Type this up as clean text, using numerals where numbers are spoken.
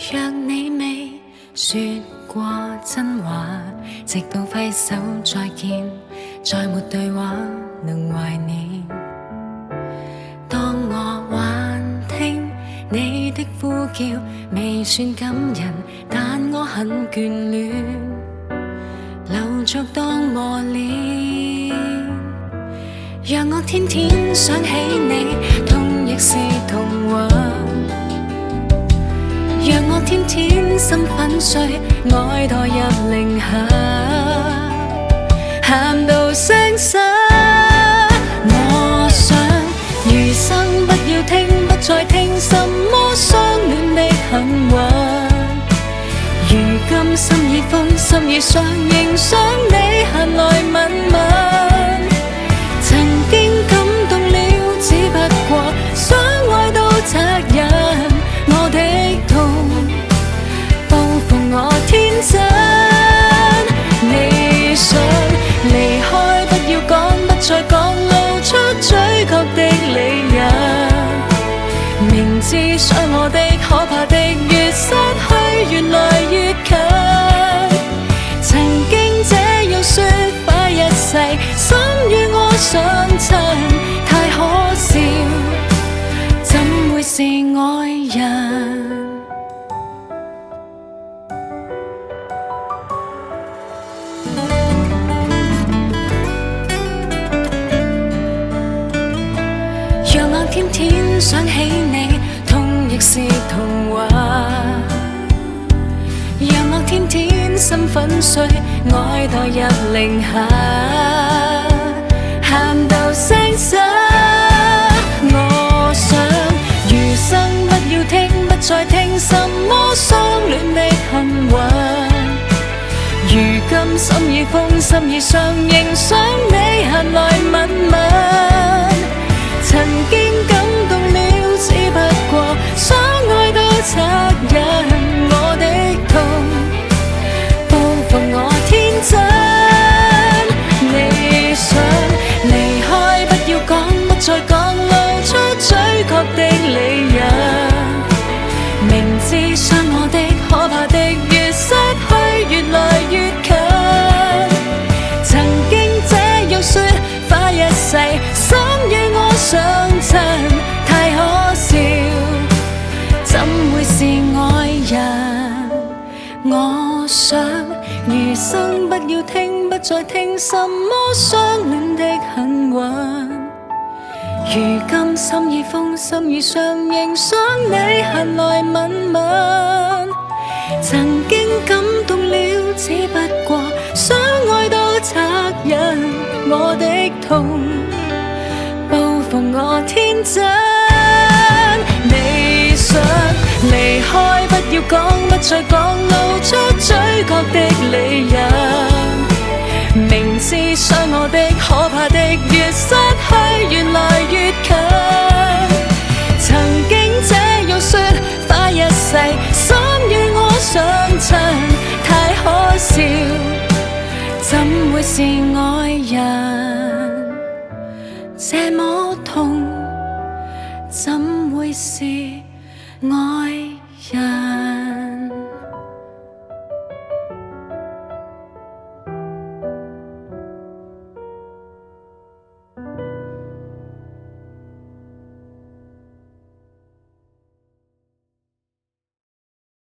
若你未說過真話，直到揮手再見，再沒對話能懷念。當我還聽你的呼叫，未算感人，但我很眷戀，留着當磨練。讓我天天想起你，痛亦是童話。讓我天天心粉碎，愛墮入零下，喊到聲沙。我想餘生不要聽，不再聽什麼相戀的狠話。如今心已瘋，心已傷，仍想你閒來吻吻。曾經感動了，只不過相愛都責任。我的痛報復我天真。你想離開，不要講，不再講，露出嘴角的理由。明知傷我的可怕的，越失去越來越近。曾經這樣說快一世，心與我相襯，太可笑，怎會是愛人？讓我天天想起你，痛亦是童話。讓我天天心粉碎，愛墮入零下，喊到聲沙。我想餘生不要聽，不再聽什麼相戀的恨話。如今心已瘋，心已傷，仍想你閒來吻吻。曾經感動了，只不過相愛都責任。我的痛報復我天真。你想離開，不要講，不再講，露出嘴角的理由。明知傷我的可怕的，越失去越來越近。曾經這樣說快一世，心與我相襯，太可笑，怎會是愛人？我想餘生不要聽，不再聽什麼相戀的恨話。如今心已瘋，心已傷，仍想你閒來吻吻。曾經感動了，只不過相愛都責任。我的痛報復我天真。你想離開，不要講，不再講，露出嘴角的理由。明知傷我的可怕的，越失去越來越近。曾經這樣說快一世，心與我相襯，太可笑，怎會是愛人？這麼痛，怎會是愛